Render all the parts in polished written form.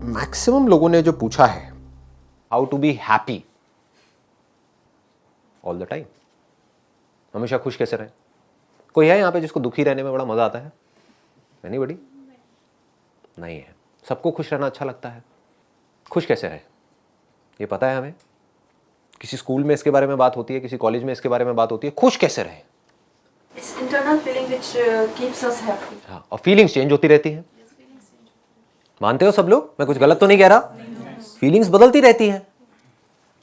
Maximum लोगों ने जो पूछा है how to be happy all the time, हमेशा खुश कैसे रहे। कोई है यहां पे जिसको दुखी रहने में बड़ा मजा आता है? एनीबॉडी? नहीं है। सबको खुश रहना अच्छा लगता है। खुश कैसे रहे ये पता है हमें। किसी स्कूल में इसके बारे में बात होती है, किसी कॉलेज में इसके बारे में बात होती है। खुश कैसे रहे? It's internal feeling which keeps us happy. हाँ, और फीलिंग्स चेंज होती रहती हैं। मानते हो सब लोग? मैं कुछ गलत तो नहीं कह रहा? फीलिंग्स बदलती रहती हैं।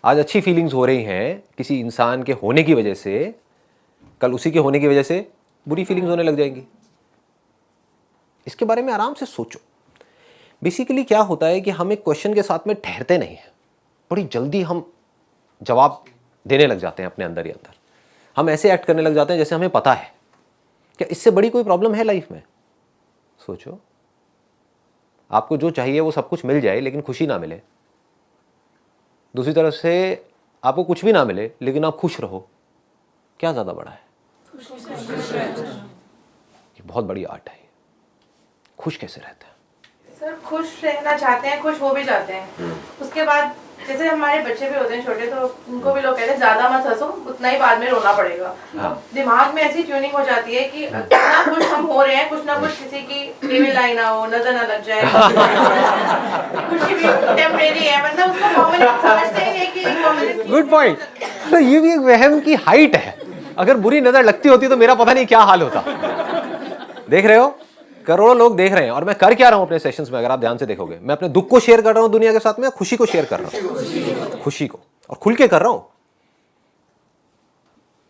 आज अच्छी फीलिंग्स हो रही हैं किसी इंसान के होने की वजह से, कल उसी के होने की वजह से बुरी फीलिंग्स होने लग जाएंगी। इसके बारे में आराम से सोचो। बेसिकली क्या होता है कि हम एक क्वेश्चन के साथ में ठहरते नहीं हैं, बड़ी जल्दी हम जवाब देने लग जाते हैं अपने अंदर ही अंदर। हम ऐसे एक्ट करने लग जाते हैं जैसे हमें पता है। क्या इससे बड़ी कोई प्रॉब्लम है लाइफ में? सोचो, आपको जो चाहिए वो सब कुछ मिल जाए लेकिन खुशी ना मिले, दूसरी तरफ से आपको कुछ भी ना मिले लेकिन आप खुश रहो, क्या ज्यादा बड़ा है? ये बहुत बड़ी आर्ट है। खुश कैसे रहते हैं? सर खुश रहना चाहते हैं, खुश हो भी जाते हैं। उसके बाद जैसे हमारे बच्चे भी होते हैं छोटे, तो उनको भी लोग कहते हैं ज्यादा मत हंसो, उतना ही बाद में रोना पड़ेगा। हाँ। दिमाग में ऐसी ट्यूनिंग हो जाती है कि इतना खुश हम हो रहे हैं, कुछ ना कुछ किसी की टेबल आई ना हो, नजर ना लग जाए। खुशी भी टेम्परेरी है, मतलब उसको कॉमन समझते ही नहीं कि कॉमन। Good point. तो ये भी एक वहम की हाइट है। अगर बुरी नजर लगती होती तो मेरा पता नहीं क्या हाल होता। देख रहे हो, करोड़ों लोग देख रहे हैं। और मैं कर क्या रहा हूं अपने सेशंस में, अगर आप ध्यान से देखोगे, मैं अपने दुख को शेयर कर रहा हूं दुनिया के साथ में, खुशी को शेयर कर रहा हूं। खुशी को, और खुल के कर रहा हूं।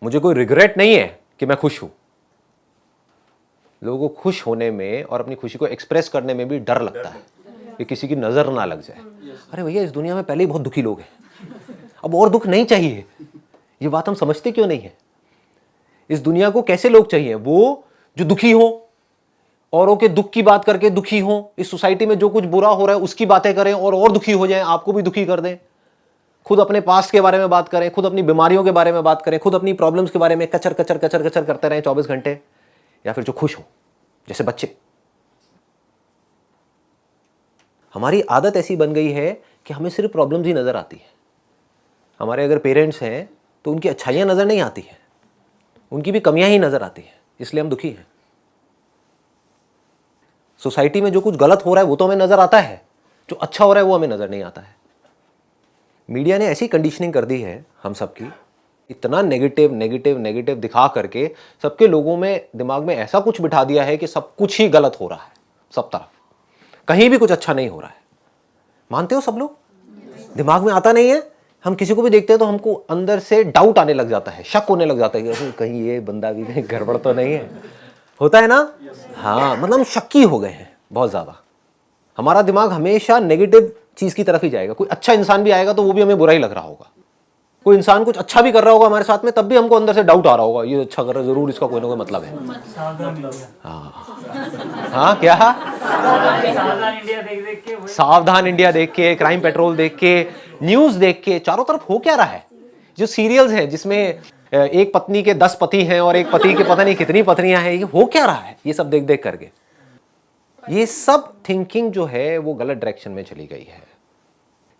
मुझे कोई रिग्रेट नहीं है कि मैं खुश हूं। लोगों को खुश होने में और अपनी खुशी को एक्सप्रेस करने में भी डर लगता है कि किसी की नजर ना लग जाए। अरे भैया, इस दुनिया में पहले ही बहुत दुखी लोग हैं, अब और दुख नहीं चाहिए। ये बात हम समझते क्यों नहीं है? इस दुनिया को कैसे लोग चाहिए? वो जो दुखी हो, औरों के दुख की बात करके दुखी हो, इस सोसाइटी में जो कुछ बुरा हो रहा है उसकी बातें करें और दुखी हो जाएं, आपको भी दुखी कर दें। खुद अपने पास्ट के बारे में बात करें, खुद अपनी बीमारियों के बारे में बात करें, खुद अपनी प्रॉब्लम्स के बारे में कचर कचर कचर कचर करते रहें 24 घंटे। या फिर जो खुश हो, जैसे बच्चे। हमारी आदत ऐसी बन गई है कि हमें सिर्फ प्रॉब्लम्स ही नजर आती है। हमारे अगर पेरेंट्स हैं तो उनकी अच्छाइयां नजर नहीं आती हैं, उनकी भी कमियां ही नजर आती हैं, इसलिए हम दुखी हैं। सोसाइटी में जो कुछ गलत हो रहा है वो तो हमें नजर आता है, जो अच्छा हो रहा है वो हमें नजर नहीं आता है। मीडिया ने ऐसी कंडीशनिंग कर दी है हम सबकी, इतना नेगेटिव नेगेटिव नेगेटिव दिखा करके सबके लोगों में दिमाग में ऐसा कुछ बिठा दिया है कि सब कुछ ही गलत हो रहा है, सब तरफ कहीं भी कुछ अच्छा नहीं हो रहा है। मानते हो सब लोग? दिमाग में आता नहीं है। हम किसी को भी देखते हैं तो हमको अंदर से डाउट आने लग जाता है, शक होने लग जाता है कि कहीं ये बंदा भी कहीं गड़बड़ तो नहीं है। होता है ना? हाँ, मतलब हम शक्की हो गए हैं बहुत ज्यादा। हमारा दिमाग हमेशा नेगेटिव चीज की तरफ ही जाएगा। कोई अच्छा इंसान भी आएगा तो वो भी हमें बुरा ही लग रहा होगा। कोई इंसान कुछ अच्छा भी कर रहा होगा हमारे साथ में, तब भी हमको अंदर से डाउट आ रहा होगा, ये अच्छा कर रहा है, जरूर इसका कोई ना कोई मतलब है। हाँ क्या? सावधान इंडिया देख के, क्राइम पेट्रोल देख के, न्यूज देख के, चारों तरफ हो क्या रहा है? जो सीरियल्स हैं जिसमें एक पत्नी के 10 पति हैं और एक पति के पता नहीं कितनी पत्नियां हैं, ये हो क्या रहा है? ये सब देख देख करके ये सब थिंकिंग जो है वो गलत डायरेक्शन में चली गई है।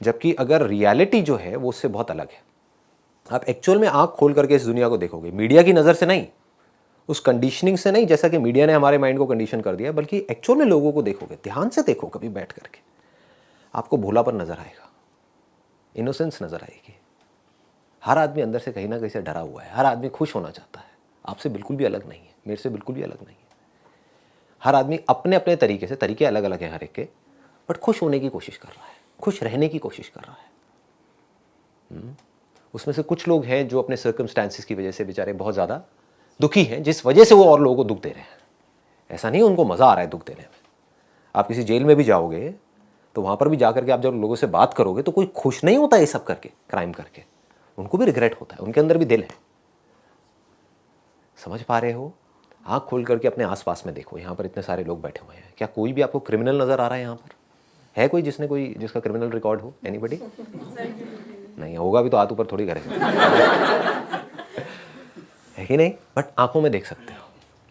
जबकि अगर रियलिटी जो है वो उससे बहुत अलग है। आप एक्चुअल में आंख खोल करके इस दुनिया को देखोगे, मीडिया की नजर से नहीं, उस कंडीशनिंग से नहीं जैसा कि मीडिया ने हमारे माइंड को कंडीशन कर दिया, बल्कि एक्चुअल में लोगों को देखोगे, ध्यान से देखो कभी बैठ करके, आपको भोलापन नजर आएगा, इनोसेंस नजर आएगी। हर आदमी अंदर से कहीं ना कहीं से डरा हुआ है। हर आदमी खुश होना चाहता है। आपसे बिल्कुल भी अलग नहीं है, मेरे से बिल्कुल भी अलग नहीं है। हर आदमी अपने अपने तरीके से, तरीके अलग अलग हैं हर एक के, बट खुश होने की कोशिश कर रहा है, खुश रहने की कोशिश कर रहा है। उसमें से कुछ लोग हैं जो अपने सर्कमस्टांसिस की वजह से बेचारे बहुत ज़्यादा दुखी हैं, जिस वजह से वो और लोगों को दुख दे रहे हैं। ऐसा नहीं उनको मज़ा आ रहा है दुख देने में। आप किसी जेल में भी जाओगे तो वहाँ पर भी जा करके आप जब लोगों से बात करोगे तो कोई खुश नहीं होता ये सब करके, क्राइम करके। उनको भी रिग्रेट होता है, उनके अंदर भी दिल है। समझ पा रहे हो? आँख खोल करके अपने आसपास में देखो, यहाँ पर इतने सारे लोग बैठे हुए हैं। क्या कोई भी आपको क्रिमिनल नज़र आ रहा है यहाँ पर? है कोई जिसका क्रिमिनल रिकॉर्ड हो? एनीबडी? नहीं होगा भी तो हाथ ऊपर थोड़ी करेगा। है कि नहीं? बट आंखों में देख सकते हो।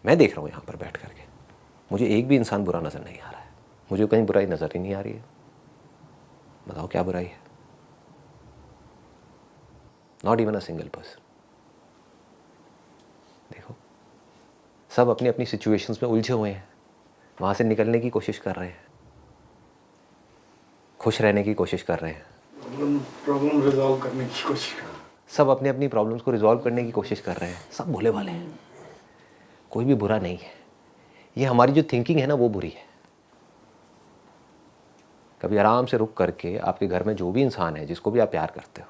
मैं देख रहा हूँ यहाँ पर बैठ करके, मुझे एक भी इंसान बुरा नजर नहीं आ रहा है। मुझे कहीं बुराई नजर ही नहीं आ रही है। बताओ क्या बुराई है? Not even a single person. देखो, सब अपनी अपनी सिचुएशंस में उलझे हुए हैं, वहां से निकलने की कोशिश कर रहे हैं, खुश रहने की कोशिश कर रहे हैं, प्रॉब्लम रिजॉल्व करने की कोशिश कर रहे हैं। सब अपने अपनी प्रॉब्लम्स को रिजॉल्व करने की कोशिश कर रहे हैं, सब भोले वाले हैं, कोई भी बुरा नहीं है। ये हमारी जो थिंकिंग है ना, वो बुरी है। कभी आराम से रुक करके आपके घर में जो भी इंसान है, जिसको भी आप प्यार करते हो,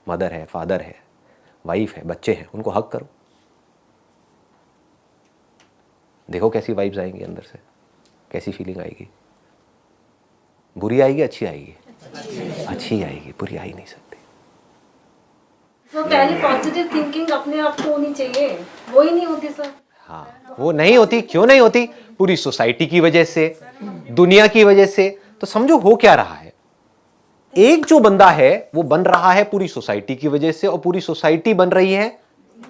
मदर है, फादर है, वाइफ है, बच्चे हैं, उनको हक करो। देखो कैसी वाइब्स आएंगी अंदर से, कैसी फीलिंग आएगी। बुरी आएगी, अच्छी आएगी? अच्छी आएगी, बुरी आ ही नहीं सकती। तो पहले पॉजिटिव थिंकिंग अपने आप को होनी चाहिए, वो ही नहीं होती सर। हाँ, वो नहीं होती। क्यों नहीं होती? पूरी सोसाइटी की वजह से, दुनिया की वजह से। तो समझो हो क्या रहा है, एक जो बंदा है वो बन रहा है पूरी सोसाइटी की वजह से, और पूरी सोसाइटी बन रही है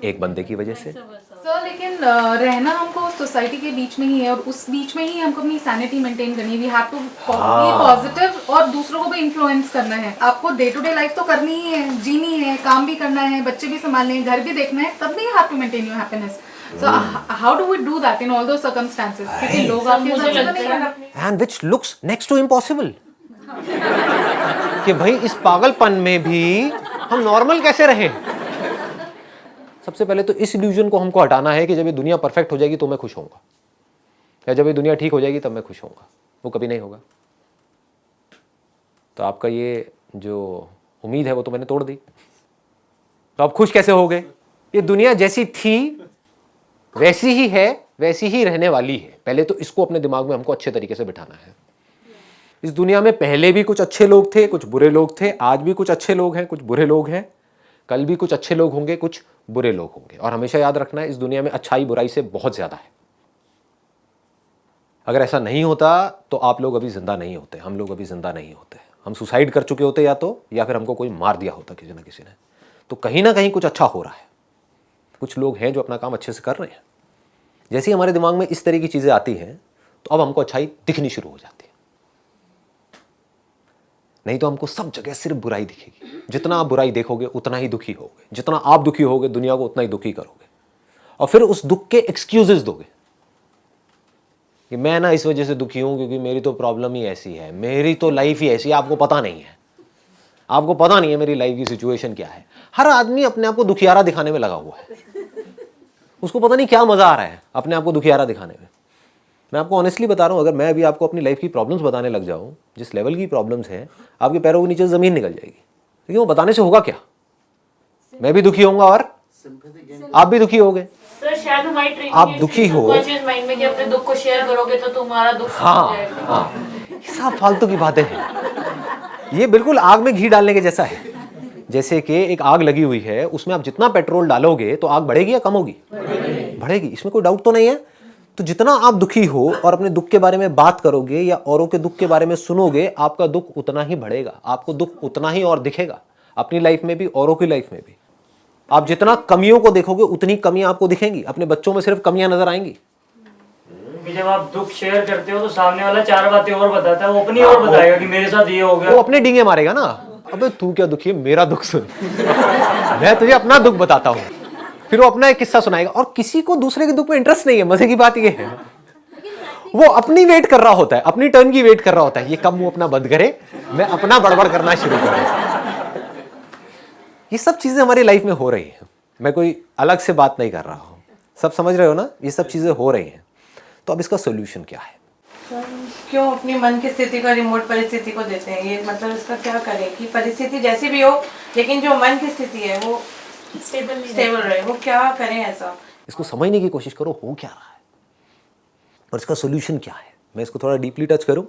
एक बंदे की वजह से। सर लेकिन रहना हमको सोसाइटी के बीच में ही है, और उस बीच में ही हमको अपनी सैनिटी मेंटेन करनी है। We have to be positive और दूसरों को भी इन्फ्लुएंस करना है। आपको डे टू डे लाइफ तो करनी ही है, जीनी है, काम भी करना है, बच्चे भी संभालने हैं, घर भी देखना है, तब भी you have to maintain your happiness. So how do we do that in all those circumstances? क्योंकि लोग आपके साथ तो नहीं है। And which looks next to impossible. कि भाई इस पागलपन में भी हम नॉर्मल कैसे रहें? सबसे पहले तो इस इल्यूजन को हमको हटाना है कि जब ये दुनिया परफेक्ट हो जाएगी तो मैं खुश होऊंगा, या जब ये दुनिया ठीक हो जाएगी तब मैं खुश होऊंगा। वो कभी नहीं होगा। तो आपका ये जो उम्मीद है वो तो मैंने तोड़ दी। तो आप खुश कैसे हो गए? ये दुनिया जैसी थी वैसी ही है, वैसी ही रहने वाली है। पहले तो इसको अपने दिमाग में हमको अच्छे तरीके से बिठाना है। इस दुनिया में पहले भी कुछ अच्छे लोग थे, कुछ बुरे लोग थे, आज भी कुछ अच्छे लोग हैं, कुछ बुरे लोग हैं, कल भी कुछ अच्छे लोग होंगे, कुछ बुरे लोग होंगे। और हमेशा याद रखना है, इस दुनिया में अच्छाई बुराई से बहुत ज्यादा है। अगर ऐसा नहीं होता तो आप लोग अभी जिंदा नहीं होते, हम लोग अभी जिंदा नहीं होते। हम सुसाइड कर चुके होते या फिर हमको कोई मार दिया होता किसी ना किसी ने। तो कहीं ना कहीं कुछ अच्छा हो रहा है। कुछ लोग हैं जो अपना काम अच्छे से कर रहे हैं। जैसे ही हमारे दिमाग में इस तरह की चीजें आती हैं तो अब हमको अच्छाई दिखनी शुरू हो जाती है। नहीं तो हमको सब जगह सिर्फ बुराई दिखेगी। जितना आप बुराई देखोगे उतना ही दुखी होगे, जितना आप दुखी होगे दुनिया को उतना ही दुखी करोगे, और फिर उस दुख के एक्सक्यूजेस दोगे कि मैं ना इस वजह से दुखी हूं क्योंकि मेरी तो प्रॉब्लम ही ऐसी है, मेरी तो लाइफ ही ऐसी है। आपको पता नहीं है, आपको पता नहीं है मेरी लाइफ की सिचुएशन क्या है। हर आदमी अपने आप को दुखियारा दिखाने में लगा हुआ है। उसको पता नहीं क्या मजा आ रहा है अपने आप को दुखियारा दिखाने में। मैं आपको ऑनेस्टली बता रहा हूं, अगर मैं अभी आपको अपनी लाइफ की प्रॉब्लम्स बताने लग जाऊं, जिस लेवल की प्रॉब्लम्स हैं, आपके पैरों के नीचे जमीन निकल जाएगी। लेकिन वो बताने से होगा क्या? मैं भी दुखी होऊंगा और आप भी दुखी होगे। सर शायद हमारी ट्रेनिंग आप दुखी हो, माइंड में कि अपने दुख को शेयर करोगे तो तुम्हारा दुख हाँ, ये सब फालतू की बातें हैं। ये बिल्कुल आग में घी डालने के जैसा है। जैसे कि एक आग लगी हुई है, उसमें आप जितना पेट्रोल डालोगे तो आग बढ़ेगी या कम होगी? बढ़ेगी, इसमें कोई डाउट तो नहीं है। तो जितना आप दुखी हो और अपने दुख के बारे में बात करोगे या औरों के दुख के बारे में सुनोगे, आपका दुख उतना ही बढ़ेगा, आपको दुख उतना ही और दिखेगा, अपनी लाइफ में भी औरों की लाइफ में भी। आप जितना कमियों को देखोगे उतनी कमियां आपको दिखेंगी। अपने बच्चों में सिर्फ कमियां नजर आएंगी। जब आप दुख शेयर करते हो तो सामने वाला चार बातें और बताता है, वो अपनी और बताएगा कि मेरे साथ ये हो गया। वो अपने डींगे मारेगा ना, अबे तू क्या दुखी है, मेरा दुख सुन। मैं तुझे अपना दुख बताता हूँ। फिर वो अपना एक किस्सा सुनाएगा। और किसी को दूसरे के दुख में इंटरेस्ट नहीं है। मजे की बात ये है, वो अपनी वेट कर रहा होता है, अपनी टर्न की वेट कर रहा होता है। ये कब मुंह अपना बंद करे, मैं अपना बड़बड़ करना शुरू करूं। ये सब चीजें हमारी लाइफ में हो रही है। मैं कोई अलग से बात नहीं कर रहा हूं, सब समझ रहे हो ना? ये सब चीजें हो रही हैं। तो अब इसका सोल्यूशन क्या है? क्यों अपनी मन की स्थिति को रिमोट परिस्थिति को देते हैं? ये मतलब इसका क्या करें कि परिस्थिति जैसी भी हो लेकिन जो मन की स्थिति है वो स्टेबल रहे। वो क्या करें ऐसा? इसको समझने की कोशिश करो, हो क्या रहा है और इसका सोल्यूशन क्या है। मैं इसको थोड़ा डीपली टच करूं।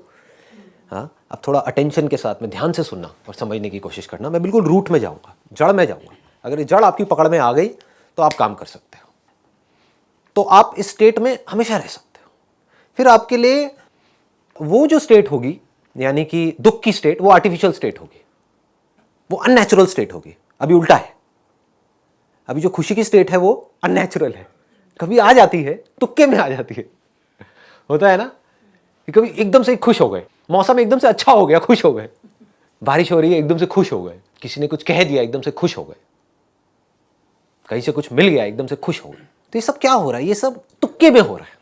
हाँ, अब थोड़ा अटेंशन के साथ में ध्यान से सुनना और समझने की कोशिश करना। मैं बिल्कुल रूट में जाऊंगा, जड़ में जाऊंगा। अगर ये जड़ आपकी पकड़ में आ गई तो आप काम कर सकते हो, तो आप इस स्टेट में हमेशा रह सकते हो। फिर आपके लिए वो जो स्टेट होगी, यानी कि दुख की स्टेट, वो आर्टिफिशियल स्टेट होगी, वो अननेचुरल स्टेट होगी। अभी उल्टा है, अभी जो खुशी की स्टेट है वो अननेचुरल है। कभी आ जाती है, तुक्के में आ जाती है। होता है ना कि कभी एकदम से खुश हो गए, मौसम एकदम से अच्छा हो गया, खुश हो गए, बारिश हो रही है, एकदम से खुश हो गए। किसी ने कुछ कह दिया, एकदम से खुश हो गए। कहीं से कुछ मिल गया, एकदम से खुश हो गए। तो ये सब क्या हो रहा है? ये सब तुक्के में हो रहा है,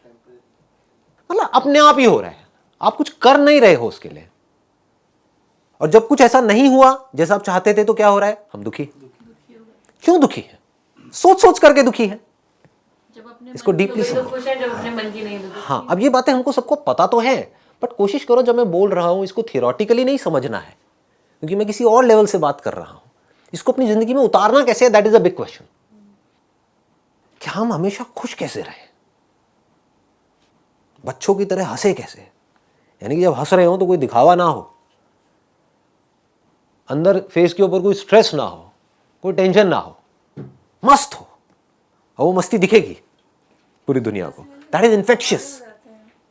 मतलब अपने आप ही हो रहा है। आप कुछ कर नहीं रहे हो उसके लिए। और जब कुछ ऐसा नहीं हुआ जैसा आप चाहते थे तो क्या हो रहा है? हम दुखी। क्यों दुखी है? सोच सोच करके दुखी है। जब अपने इसको मन की deeply दुखी तो समझो। खुश है, जब अपने मन की नहीं दुखी। हाँ, अब ये बातें हमको सबको पता तो है, बट कोशिश करो जब मैं बोल रहा हूं इसको थियोरेटिकली नहीं समझना है, क्योंकि मैं किसी और लेवल से बात कर रहा हूं। इसको अपनी जिंदगी में उतारना कैसे है, that is a big question. क्या हम हमेशा खुश कैसे रहे? बच्चों की तरह हंसे कैसे? यानी कि जब हंस रहे हो तो कोई दिखावा ना हो, अंदर फेस के ऊपर कोई स्ट्रेस ना हो, कोई टेंशन ना हो, मस्त हो, और वो मस्ती दिखेगी पूरी दुनिया को। That is infectious.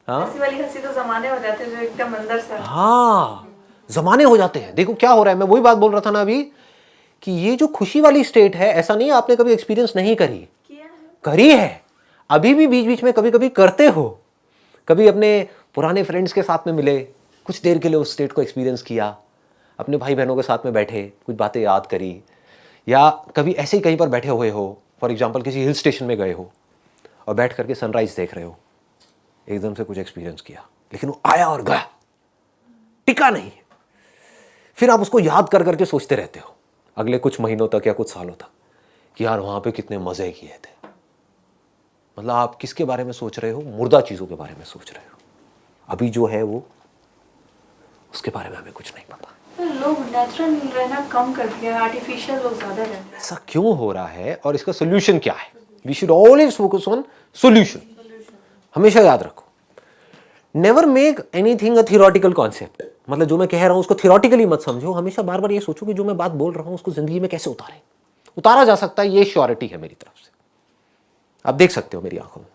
हाँ, ऐसी वाली हंसी तो जमाने हो जाते हैं जो एकदम अंदर से। हाँ, जमाने हो जाते हैं। देखो क्या हो रहा है, मैं वही बात बोल रहा था ना अभी, कि ये जो खुशी वाली स्टेट है, ऐसा नहीं है आपने कभी एक्सपीरियंस नहीं करी, करी है, अभी भी बीच बीच में कभी कभी करते हो। कभी अपने पुराने फ्रेंड्स के साथ में मिले, कुछ देर के लिए उस स्टेट को एक्सपीरियंस किया, अपने भाई बहनों के साथ में बैठे, कुछ बातें याद करी, या कभी ऐसे ही कहीं पर बैठे हुए हो, फॉर एग्जाम्पल किसी हिल स्टेशन में गए हो और बैठ करके सनराइज देख रहे हो, एकदम से कुछ एक्सपीरियंस किया, लेकिन वो आया और गया, टिका नहीं। फिर आप उसको याद कर करके सोचते रहते हो अगले कुछ महीनों तक या कुछ सालों तक कि यार वहां पे कितने मजे किए थे। मतलब आप किसके बारे में सोच रहे हो? मुर्दा चीजों के बारे में सोच रहे हो। अभी जो है वो, उसके बारे में हमें कुछ नहीं पता। तो लोग नेचुरल रहना कम कर दिया, आर्टिफिशियल लोग ज्यादा रहते हैं। ऐसा क्यों हो रहा है और इसका सोल्यूशन क्या है? We should always focus on solution. हमेशा याद रखो, never make anything a theoretical concept. मतलब जो मैं कह रहा हूं उसको थियोरेटिकली मत समझो, हमेशा बार बार ये सोचो कि जो मैं बात बोल रहा हूं उसको जिंदगी में कैसे उतारा जा सकता है। ये श्योरिटी है मेरी तरफ से। आप देख सकते हो मेरी आंखों में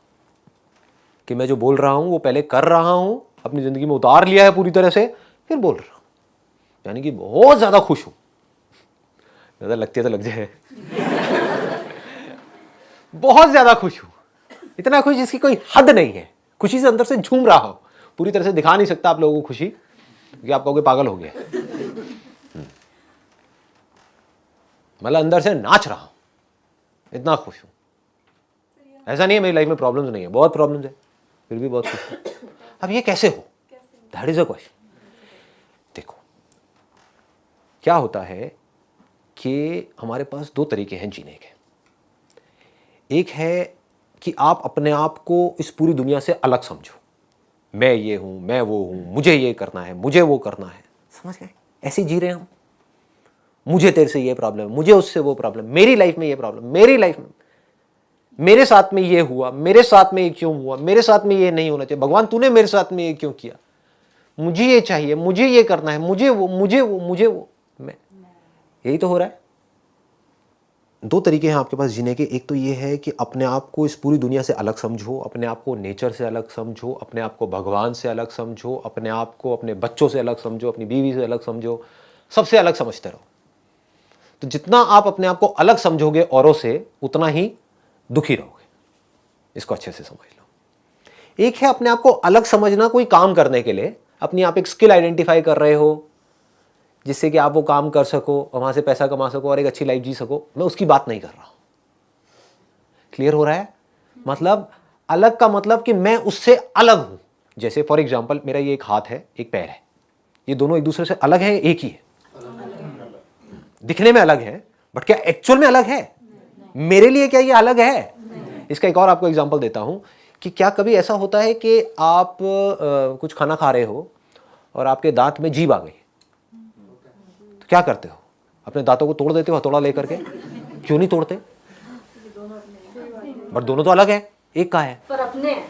कि मैं जो बोल रहा हूं वो पहले कर रहा हूं, अपनी जिंदगी में उतार लिया है पूरी तरह से, फिर बोल रहा हूं। यानी कि बहुत ज्यादा खुश हूं। नजर लगती है तो लग जाए। बहुत ज्यादा खुश हूं, इतना खुश जिसकी कोई हद नहीं है। खुशी से अंदर से झूम रहा हो, पूरी तरह से दिखा नहीं सकता आप लोगों को खुशी, क्योंकि आप कहोगे पागल हो गया। मतलब अंदर से नाच रहा हूं, इतना खुश हूं। ऐसा नहीं है मेरी लाइफ में प्रॉब्लम्स नहीं है, बहुत प्रॉब्लम्स है, फिर भी बहुत खुश हूं। अब ये कैसे हो? That is a question. देखो क्या होता है कि हमारे पास दो तरीके हैं जीने के। एक है कि आप अपने आप को इस पूरी दुनिया से अलग समझो, मैं ये हूं, मैं वो हूं, मुझे ये करना है, मुझे वो करना है। समझ गए? ऐसे जी रहे हैं हम। मुझे तेरे से ये प्रॉब्लम है, मुझे उससे वो प्रॉब्लम, मेरी लाइफ में ये प्रॉब्लम, मेरी लाइफ में मेरे साथ में ये हुआ, मेरे साथ में ये क्यों हुआ, मेरे साथ में ये नहीं होना चाहिए, भगवान तूने मेरे साथ में ये क्यों किया, मुझे ये चाहिए, मुझे ये करना है, मुझे वो मुझे वो मुझे वो मैं। यही तो हो रहा है। दो तरीके हैं आपके पास जीने के। एक तो ये है कि अपने आप को इस पूरी दुनिया से अलग समझो, अपने आप को नेचर से अलग समझो, अपने आप को भगवान से अलग समझो, अपने आप को अपने बच्चों से अलग समझो, अपनी बीवी से अलग समझो, सबसे अलग समझते रहो। तो जितना आप अपने आप को अलग समझोगे औरों से, उतना ही दुखी रहोगे। इसको अच्छे से समझ लो। एक है अपने आप को अलग समझना कोई काम करने के लिए, अपनी आप एक स्किल आइडेंटिफाई कर रहे हो जिससे कि आप वो काम कर सको और वहां से पैसा कमा सको और एक अच्छी लाइफ जी सको। मैं उसकी बात नहीं कर रहा हूं। क्लियर हो रहा है? मतलब अलग का मतलब कि मैं उससे अलग हूं। जैसे फॉर एग्जांपल मेरा ये एक हाथ है, एक पैर है, ये दोनों एक दूसरे से अलग है, एक ही है। दिखने में अलग है, बट क्या एक्चुअल में अलग है? मेरे लिए क्या ये अलग है? इसका एक और आपको एग्जांपल देता हूं कि क्या कभी ऐसा होता है कि आप कुछ खाना खा रहे हो और आपके दांत में जीभ आ गई, तो क्या करते हो? अपने दांतों को तोड़ देते हो हथौड़ा लेकर के? क्यों नहीं तोड़ते? बट दोनों तो अलग है, एक का है। पर अपने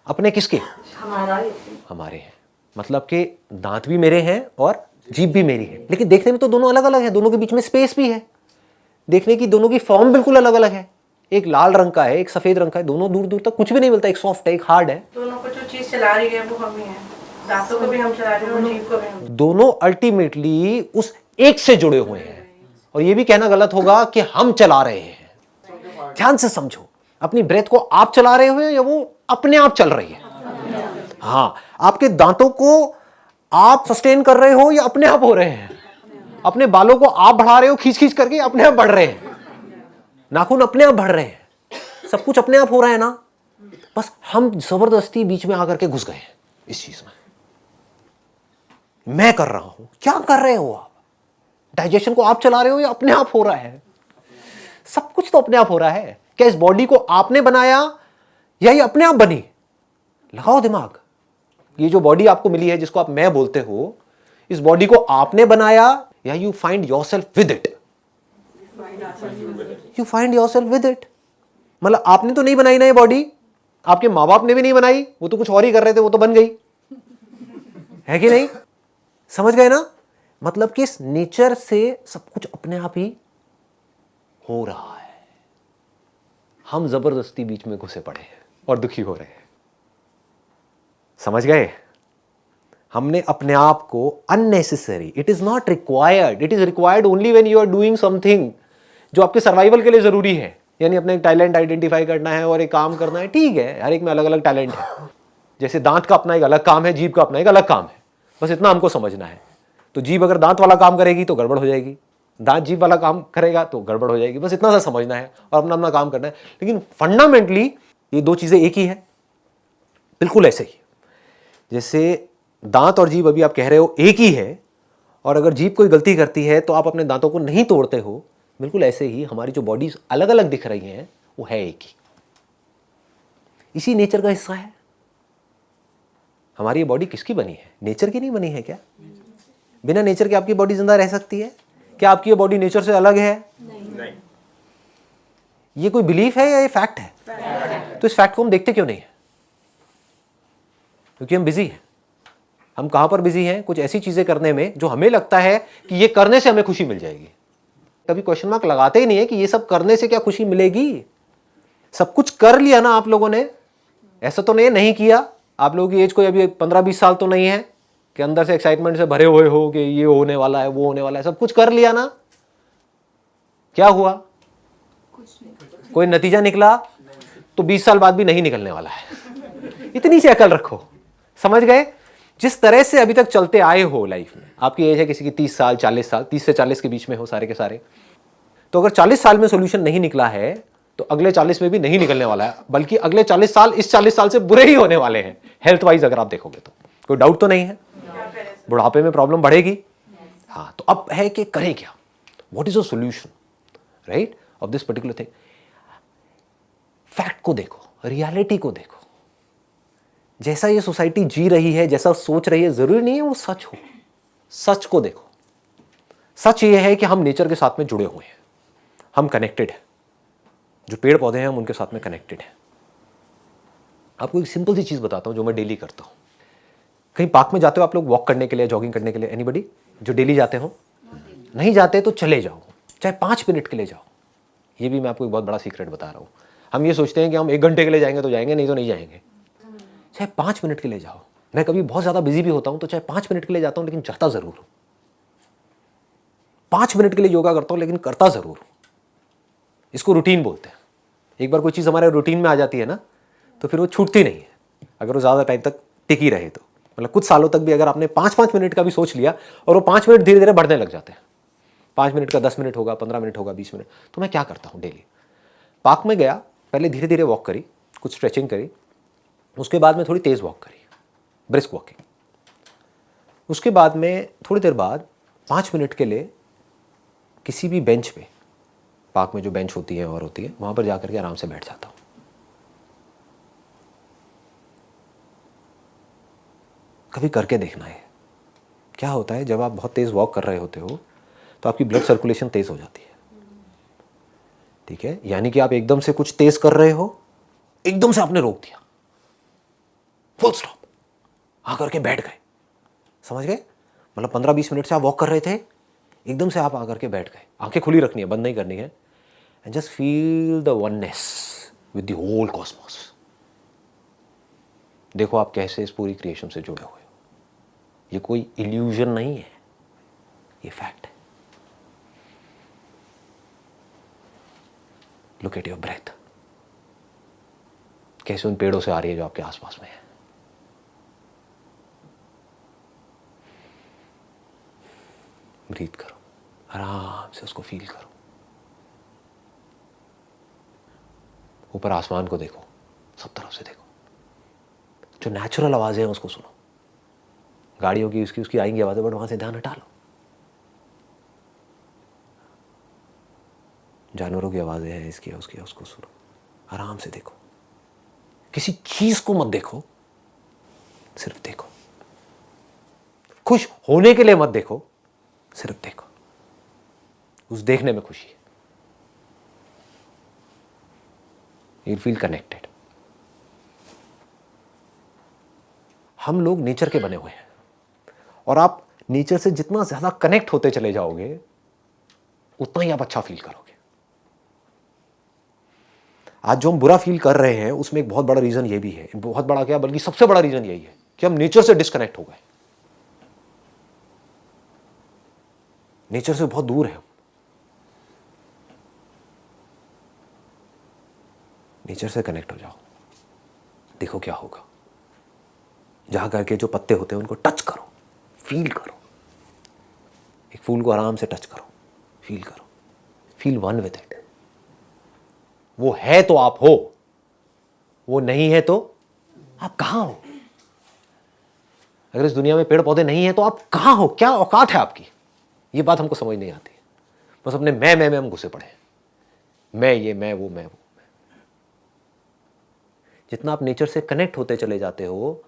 अपने किसके? हमारे हैं। मतलब कि दांत भी मेरे हैं और जीभ भी मेरी है, लेकिन देखने में तो दोनों अलग अलग है। दोनों के बीच में स्पेस भी है, देखने की दोनों की फॉर्म बिल्कुल अलग अलग है। एक लाल रंग का है, एक सफेद रंग का है, दोनों दूर दूर तक कुछ भी नहीं मिलता। एक सॉफ्ट है, एक हार्ड है। दोनों को जो चीज चला रही है वो हम ही है, दांतों को भी हम चला रहे हैं, जीभ को भी हम। दोनों अल्टीमेटली उस एक से जुड़े हुए हैं। और ये भी कहना गलत होगा कि हम चला रहे हैं। ध्यान से समझो, अपनी ब्रेथ को आप चला रहे हो या वो अपने आप चल रही है? हाँ, आपके दांतों को आप सस्टेन कर रहे हो या अपने आप हो रहे हैं? अपने बालों को आप बढ़ा रहे हो खींच खींच करके, अपने आप बढ़ रहे हैं, नाखून अपने आप बढ़ रहे हैं, सब कुछ अपने आप हो रहा है ना। बस हम जबरदस्ती बीच में आकर के घुस गए हैं इस चीज में। मैं कर रहा हूं, क्या कर रहे हो आप? डाइजेशन को आप चला रहे हो या अपने आप हो रहा है? सब कुछ तो अपने आप हो रहा है। क्या इस बॉडी को आपने बनाया या ये अपने आप बनी? लगाओ दिमाग। ये जो बॉडी आपको मिली है जिसको आप मैं बोलते हो, इस बॉडी को आपने बनाया या you find yourself with it? You find yourself with it. मतलब आपने तो नहीं बनाई ना ये बॉडी, आपके माँ बाप ने भी नहीं बनाई, वो तो कुछ और ही कर रहे थे, वो तो बन गई है कि नहीं? समझ गए ना? मतलब कि इस नेचर से सब कुछ अपने आप ही हो रहा है। हम जबरदस्ती बीच में घुसे पड़े हैं और दुखी हो रहे हैं। समझ गए? हमने अपने आप को unnecessary, it is not required, it is required only when you are doing something जो आपके सर्वाइवल के लिए जरूरी है। यानी अपने टैलेंट आइडेंटिफाई करना है और एक काम करना है, ठीक है, हर एक में अलग अलग टैलेंट है। जैसे दांत का अपना एक अलग काम है, जीभ का अपना एक अलग काम है, बस इतना हमको समझना है। तो जीभ अगर दांत वाला काम करेगी तो गड़बड़ हो जाएगी, दांत जीभ वाला काम करेगा तो गड़बड़ हो जाएगी, बस इतना सा समझना है और अपना अपना काम करना है। लेकिन फंडामेंटली ये दो चीजें एक ही है, बिल्कुल ऐसे ही। जैसे दांत और जीभ अभी आप कह रहे हो एक ही है, और अगर जीभ कोई गलती करती है तो आप अपने दांतों को नहीं तोड़ते हो, बिल्कुल ऐसे ही हमारी जो बॉडीज अलग अलग दिख रही हैं वो है एक ही, इसी नेचर का हिस्सा है। हमारी ये बॉडी किसकी बनी है? नेचर की नहीं बनी है क्या? बिना नेचर के आपकी बॉडी जिंदा रह सकती है क्या? आपकी ये बॉडी नेचर से अलग है? नहीं। ये कोई बिलीफ है या ये फैक्ट है? तो इस फैक्ट को हम देखते क्यों नहीं है? क्योंकि हम बिजी हैं। हम कहां पर बिजी हैं? कुछ ऐसी चीजें करने में जो हमें लगता है कि ये करने से हमें खुशी मिल जाएगी। कभी क्वेश्चन मार्क लगाते ही नहीं है कि ये सब करने से क्या खुशी मिलेगी। सब कुछ कर लिया ना आप लोगों ने, ऐसा तो नहीं किया। आप लोगों की एज कोई अभी 15-20 साल तो नहीं है कि अंदर से एक्साइटमेंट से भरे हुए हो कि ये होने वाला है, वो होने वाला है। सब कुछ कर लिया ना, क्या हुआ? कोई नतीजा निकला तो 20 साल बाद भी नहीं निकलने वाला है। इतनी सी अकल रखो। समझ गए? जिस तरह से अभी तक चलते आए हो लाइफ में, आपकी एज है किसी की 30 साल, 40 साल, 30 से 40 के बीच में हो सारे के सारे, तो अगर 40 साल में सोल्यूशन नहीं निकला है तो अगले 40 में भी नहीं निकलने वाला है, बल्कि अगले 40 साल इस 40 साल से बुरे ही होने वाले हैं हेल्थ वाइज। अगर आप देखोगे तो कोई डाउट तो नहीं है, बुढ़ापे में प्रॉब्लम बढ़ेगी। हाँ, तो अब है कि करें क्या? What is the solution, right, of this particular thing? Fact को देखो, रियलिटी को देखो। जैसा ये सोसाइटी जी रही है, जैसा सोच रही है, जरूरी नहीं है वो सच हो। सच को देखो। सच ये है कि हम नेचर के साथ में जुड़े हुए हैं, हम कनेक्टेड हैं। जो पेड़ पौधे हैं हम उनके साथ में कनेक्टेड हैं। आपको एक सिंपल सी चीज बताता हूं जो मैं डेली करता हूं। कहीं पार्क में जाते हो आप लोग वॉक करने के लिए, जॉगिंग करने के लिए? एनीबडी जो डेली जाते हो? नहीं जाते तो चले जाओ, चाहे 5 मिनट के लिए जाओ। ये भी मैं आपको एक बहुत बड़ा सीक्रेट बता रहा हूं। हम ये सोचते हैं कि हम 1 घंटे के लिए जाएंगे तो जाएंगे, नहीं तो नहीं जाएंगे। चाहे 5 मिनट के लिए जाओ। मैं कभी बहुत ज्यादा बिजी भी होता हूं तो चाहे 5 मिनट के लिए जाता हूं, लेकिन जाता जरूर हूं। 5 मिनट के लिए योगा करता हूं लेकिन करता जरूर हूं। इसको रूटीन बोलते हैं। एक बार कोई चीज हमारे रूटीन में आ जाती है ना, तो फिर वो छूटती नहीं है, अगर वो ज्यादा टाइम तक टिकी रहे तो। मतलब कुछ सालों तक भी अगर आपने 5-5 मिनट का भी सोच लिया और वो 5 मिनट धीरे धीरे बढ़ने लग जाते हैं। 5 मिनट का 10 मिनट होगा, 15 मिनट होगा, 20 मिनट। तो मैं क्या करता हूँ डेली, पार्क में गया, पहले धीरे धीरे वॉक करी, कुछ स्ट्रेचिंग करी, उसके बाद में थोड़ी तेज वॉक करी, ब्रिस्क वॉकिंग। उसके बाद में थोड़ी देर बाद 5 मिनट के लिए किसी भी बेंच पे, पार्क में जो बेंच होती है और होती है, वहां पर जाकर के आराम से बैठ जाता हूं। कभी करके देखना है क्या होता है। जब आप बहुत तेज वॉक कर रहे होते हो तो आपकी ब्लड सर्कुलेशन तेज हो जाती है, ठीक है। यानी कि आप एकदम से कुछ तेज कर रहे हो, एकदम से आपने रोक दिया, फुल स्टॉप, आकर के बैठ गए। समझ गए? मतलब 15-20 मिनट से आप वॉक कर रहे थे, एकदम से आप आकर के बैठ गए। आंखें खुली रखनी है, बंद नहीं करनी है। And just feel the oneness with the whole cosmos. देखो आप कैसे इस पूरी क्रिएशन से जुड़े हुए हो। ये कोई इल्यूजन नहीं है, ये फैक्ट है। लुक एट योर ब्रेथ, कैसे उन पेड़ों से आ रही है जो आपके आसपास में है। ब्रीथ करो। आराम से उसको फील करो। ऊपर आसमान को देखो, सब तरफ से देखो, जो नेचुरल आवाजें हैं उसको सुनो। गाड़ियों की उसकी आएंगी आवाजें, बट वहां से ध्यान हटा लो। जानवरों की आवाजें हैं, इसकी है उसकी है, उसको सुनो, आराम से देखो। किसी चीज को मत देखो, सिर्फ देखो। खुश होने के लिए मत देखो, सिर्फ देखो। उस देखने में खुशी है। You feel connected. हम लोग नेचर के बने हुए हैं, और आप नेचर से जितना ज्यादा कनेक्ट होते चले जाओगे उतना ही आप अच्छा फील करोगे। आज जो हम बुरा फील कर रहे हैं उसमें एक बहुत बड़ा रीजन ये भी है, बहुत बड़ा क्या बल्कि सबसे बड़ा रीजन यही है कि हम नेचर से डिस्कनेक्ट हो गए। नेचर से बहुत दूर है। नेचर से कनेक्ट हो जाओ, देखो क्या होगा। जहां करके जो पत्ते होते हैं उनको टच करो, फील करो। एक फूल को आराम से टच करो, फील करो, फील वन विद इट। वो है तो आप हो, वो नहीं है तो आप कहां हो। अगर इस दुनिया में पेड़ पौधे नहीं है तो आप कहां हो, क्या औकात है आपकी। ये बात हमको समझ नहीं आती। बस अपने मैं हम घुसे पड़े हैं। मैं ये, मैं वो, मैं वो। जितना आप नेचर से कनेक्ट होते चले जाते हो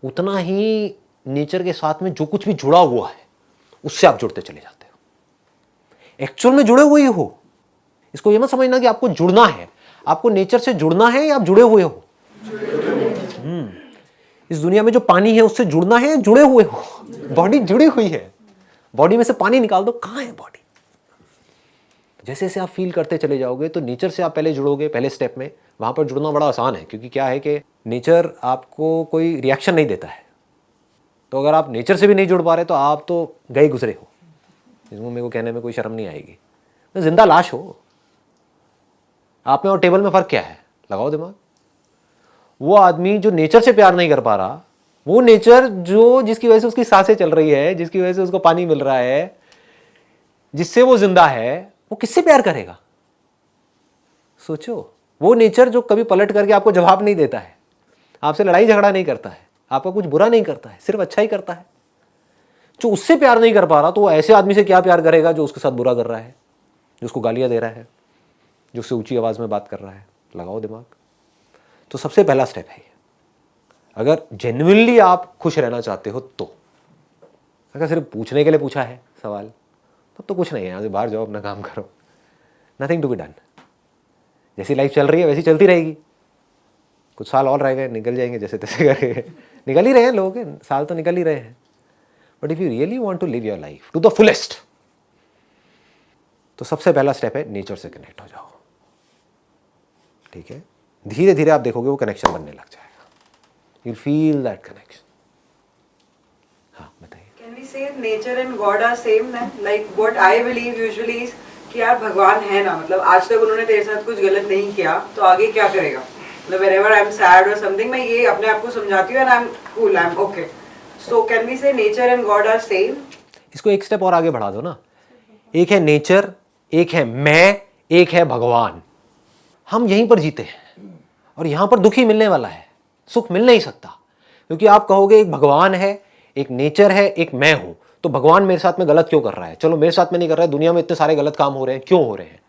उतना ही नेचर के साथ में जो कुछ भी जुड़ा हुआ है उससे आप जुड़ते चले जाते हो। एक्चुअल में जुड़े हुए ही हो। इसको ये मत समझना कि आपको जुड़ना है। आपको नेचर से जुड़ना है या आप जुड़े हुए हो। इस दुनिया में जो पानी है उससे जुड़ना है या जुड़े हुए हो। बॉडी जुड़ी हुई है। बॉडी में से पानी निकाल दो, कहां है बॉडी। जैसे जैसे आप फील करते चले जाओगे तो नेचर से आप पहले जुड़ोगे। पहले स्टेप में वहां पर जुड़ना बड़ा आसान है, क्योंकि क्या है कि नेचर आपको कोई रिएक्शन नहीं देता है। तो अगर आप नेचर से भी नहीं जुड़ पा रहे तो आप तो गए गुजरे हो। इसमें मेरे को कहने में कोई शर्म नहीं आएगी। तो जिंदा लाश हो। आप में और टेबल में फर्क क्या है, लगाओ दिमाग। वो आदमी जो नेचर से प्यार नहीं कर पा रहा, वो नेचर जो जिसकी वजह से उसकी सांसें चल रही है, जिसकी वजह से उसको पानी मिल रहा है, जिससे वो जिंदा है, वो किससे प्यार करेगा। सोचो। वो नेचर जो कभी पलट करके आपको जवाब नहीं देता है, आपसे लड़ाई झगड़ा नहीं करता है, आपका कुछ बुरा नहीं करता है, सिर्फ अच्छा ही करता है, जो उससे प्यार नहीं कर पा रहा तो वो ऐसे आदमी से क्या प्यार करेगा जो उसके साथ बुरा कर रहा है, जो उसको गालियां दे रहा है, जो उससे ऊंची आवाज में बात कर रहा है। लगाओ दिमाग। तो सबसे पहला स्टेप है ये। अगर जेन्युइनली आप खुश रहना चाहते हो तो, अगर सिर्फ पूछने के लिए पूछा है सवाल तब तो कुछ नहीं है। यहाँ से बाहर जाओ, अपना काम करो, नथिंग टू बी डन। जैसी लाइफ चल रही है वैसी चलती रहेगी। कुछ साल और रह गए, निकल जाएंगे जैसे तैसे करके। निकल ही रहे हैं लोगों के साल, तो निकल ही रहे हैं। But if you really want to live your life to the fullest, तो सबसे पहला स्टेप है नेचर से कनेक्ट हो जाओ। ठीक है, धीरे धीरे आप देखोगे वो कनेक्शन बनने लग जाएगा। You feel that connection. हाँ बताइए। Can we say nature and God are same then? Like what I believe usually is कि यार भगवान है ना, मतलब आज तक उन्होंने तेरे साथ कुछ गलत नहीं किया तो आगे क्या करेगा। मतलब whenever I'm sad or something, मैं ये अपने आप को समझाती हूँ and I'm cool, I'm okay. So can we say nature and God are same? इसको एक स्टेप और आगे बढ़ा दो ना। एक है नेचर, एक है मैं, एक है भगवान। हम यहीं पर जीते हैं और यहां पर दुख ही मिलने वाला है, सुख मिल नहीं सकता। क्योंकि आप कहोगे एक भगवान है, एक नेचर है, एक मैं हूं, तो भगवान मेरे साथ में गलत क्यों कर रहा है। चलो मेरे साथ में नहीं कर रहा है, दुनिया में इतने सारे गलत काम हो रहे हैं, क्यों हो रहे हैं,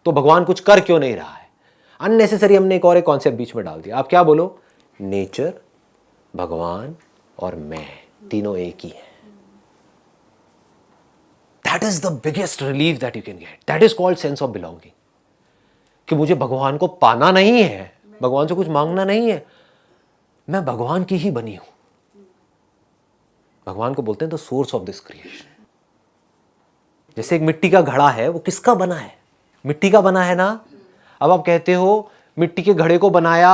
तो भगवान कुछ कर क्यों नहीं रहा है। अननेसेसरी हमने एक और एक कॉन्सेप्ट बीच में डाल दिया। आप क्या बोलो, नेचर, भगवान और मैं तीनों एक ही है। That is the biggest relief that you can get. That is called sense of belonging. कि मुझे भगवान को पाना नहीं है, भगवान से कुछ मांगना नहीं है, मैं भगवान की ही बनी हूं। भगवान को बोलते हैं the source of this creation. जैसे एक मिट्टी का घड़ा है, वो किसका बना है, मिट्टी का बना है ना। अब आप कहते हो मिट्टी के घड़े को बनाया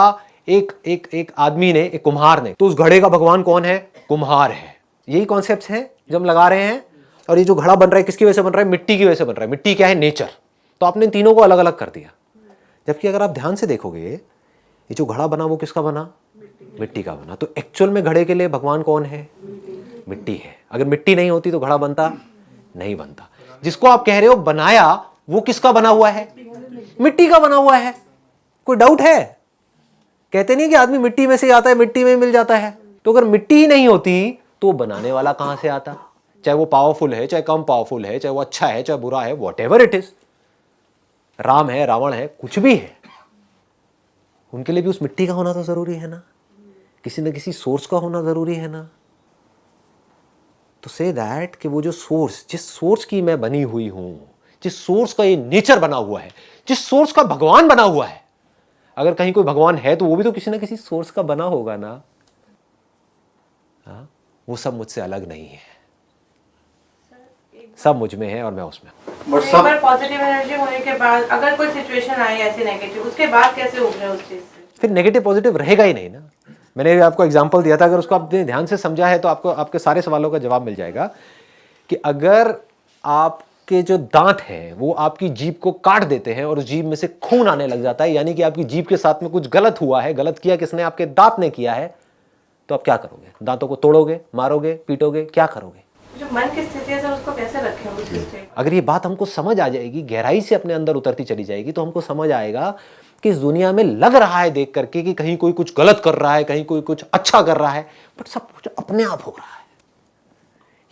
एक आदमी ने, एक कुम्हार ने, तो उस घड़े का भगवान कौन है, कुम्हार है। यही कॉन्सेप्ट है जब हम लगा रहे हैं। और ये जो घड़ा बन रहा है किसकी वजह से बन रहा है, मिट्टी की वजह से बन रहा है। मिट्टी क्या है, नेचर। तो आपने तीनों को अलग अलग कर दिया। जबकि अगर आप ध्यान से देखोगे, ये जो घड़ा बना वो किसका बना, मिट्टी का बना। तो एक्चुअल में घड़े के लिए भगवान कौन है, मिट्टी है। अगर मिट्टी नहीं होती तो घड़ा बनता नहीं बनता। जिसको आप कह रहे हो बनाया, वो किसका बना हुआ है? मिट्टी का बना हुआ है। कोई डाउट है? कहते नहीं कि आदमी मिट्टी में से आता है, मिट्टी में मिल जाता है। तो अगर मिट्टी ही नहीं होती तो बनाने वाला कहां से आता? चाहे वो पावरफुल है, चाहे कम पावरफुल है, चाहे वो अच्छा है, चाहे बुरा है, वॉट इट इज, राम है, रावण है, कुछ भी है, उनके लिए भी उस मिट्टी का होना तो जरूरी है ना, किसी न किसी सोर्स का होना जरूरी है ना। तो से दैट कि वो जो सोर्स, जिस सोर्स की मैं बनी हुई हूं, जिस सोर्स का ये नेचर बना हुआ है, जिस सोर्स का भगवान बना हुआ है, अगर कहीं कोई भगवान है तो वो भी तो किसी ना किसी सोर्स का बना होगा ना। हाँ, वो सब मुझसे अलग नहीं है, सब मुझ में है और मैं उसमें हूं। एक बार पॉजिटिव एनर्जी होने के बाद अगर कोई सिचुएशन आई ऐसी नेगेटिव, उसके बाद कैसे उभरे उस चीज से? फिर नेगेटिव पॉजिटिव रहेगा ही नहीं ना। मैंने भी आपको एग्जांपल दिया था, अगर उसको आपने ध्यान से समझा है तो आपको आपके सारे सवालों का जवाब मिल जाएगा कि अगर आपके जो दांत हैं वो आपकी जीभ को काट देते हैं और उस जीभ में से खून आने लग जाता है, यानी कि आपकी जीभ के साथ में कुछ गलत हुआ है, गलत किया किसने? आपके दांत ने किया है, तो आप क्या करोगे? दांतों को तोड़ोगे, मारोगे, पीटोगे, क्या करोगे? जो मन की स्थिति है सर, उसको कैसे रखें उस स्टेट? अगर ये बात हमको समझ आ जाएगी, गहराई से अपने अंदर उतरती चली जाएगी, तो हमको समझ आएगा कि इस दुनिया में लग रहा है देख करके कि कहीं कोई कुछ गलत कर रहा है, कहीं कोई कुछ अच्छा कर रहा है, बट सब कुछ अपने आप हो रहा है।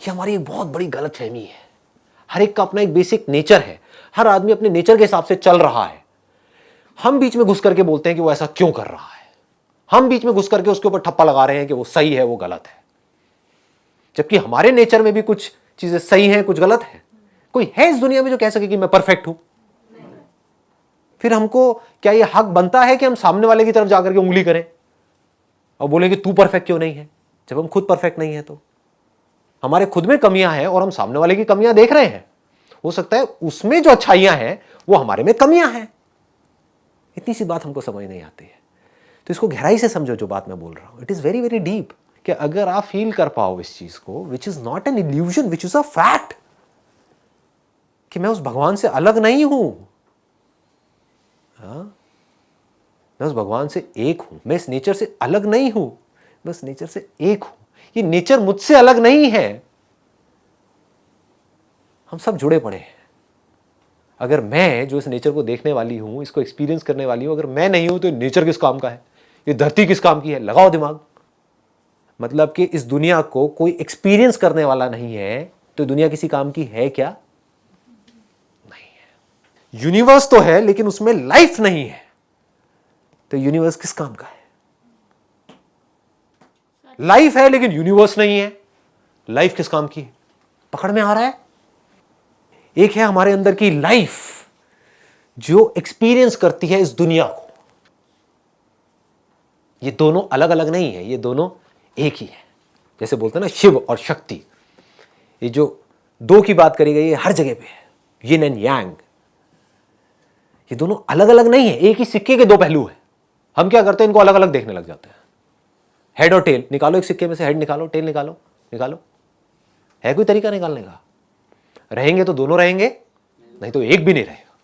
ये हमारी एक बहुत बड़ी गलतफहमी है। हर एक का अपना एक बेसिक नेचर है, हर आदमी अपने नेचर के हिसाब से चल रहा है। हम बीच में घुस करके बोलते हैं कि वो ऐसा क्यों कर रहा है, हम बीच में घुस करके उसके ऊपर ठप्पा लगा रहे हैं कि वो सही है, वो गलत है, जबकि हमारे नेचर में भी कुछ चीजें सही हैं, कुछ गलत है। कोई है इस दुनिया में जो कह सके कि मैं परफेक्ट हूं? फिर हमको क्या ये हक बनता है कि हम सामने वाले की तरफ जाकर के उंगली करें और बोले कि तू परफेक्ट क्यों नहीं है, जब हम खुद परफेक्ट नहीं है? तो हमारे खुद में कमियां हैं और हम सामने वाले की कमियां देख रहे हैं। हो सकता है उसमें जो अच्छाइयां हैं वो हमारे में कमियां हैं। इतनी सी बात हमको समझ नहीं आती है। तो इसको गहराई से समझो जो बात मैं बोल रहा हूं। It is very very deep, कि अगर आप फील कर पाओ इस चीज को, which is not an illusion, which is a fact, कि मैं उस भगवान से अलग नहीं हूं, मैं उस भगवान से एक हूं, मैं इस नेचर से अलग नहीं हूं, मैं उस नेचर से एक हूं, ये नेचर मुझसे अलग नहीं है। हम सब जुड़े पड़े हैं। अगर मैं जो इस नेचर को देखने वाली हूं, इसको एक्सपीरियंस करने वाली हूं, अगर मैं नहीं हूं तो नेचर किस काम का है? ये धरती किस काम की है? लगाओ दिमाग। मतलब कि इस दुनिया को कोई एक्सपीरियंस करने वाला नहीं है तो दुनिया किसी काम की है क्या? नहीं है। यूनिवर्स तो है लेकिन उसमें लाइफ नहीं है, तो यूनिवर्स किस काम का है? लाइफ है लेकिन यूनिवर्स नहीं है, लाइफ किस काम की है? पकड़ में आ रहा है? एक है हमारे अंदर की लाइफ जो एक्सपीरियंस करती है इस दुनिया को। ये दोनों अलग अलग नहीं है, ये दोनों एक ही है। जैसे बोलते हैं ना शिव और शक्ति, ये जो दो की बात करी गई है हर जगह पे है, यिन एंड यांग। ये दोनों अलग अलग नहीं है, एक ही सिक्के के दो पहलू है। हम क्या करते हैं, इनको अलग अलग देखने लग जाते हैं। हेड और टेल निकालो, एक सिक्के में से हेड निकालो, टेल निकालो, निकालो। है कोई तरीका निकालने का? रहेंगे तो दोनों रहेंगे, नहीं तो एक भी नहीं रहेगा।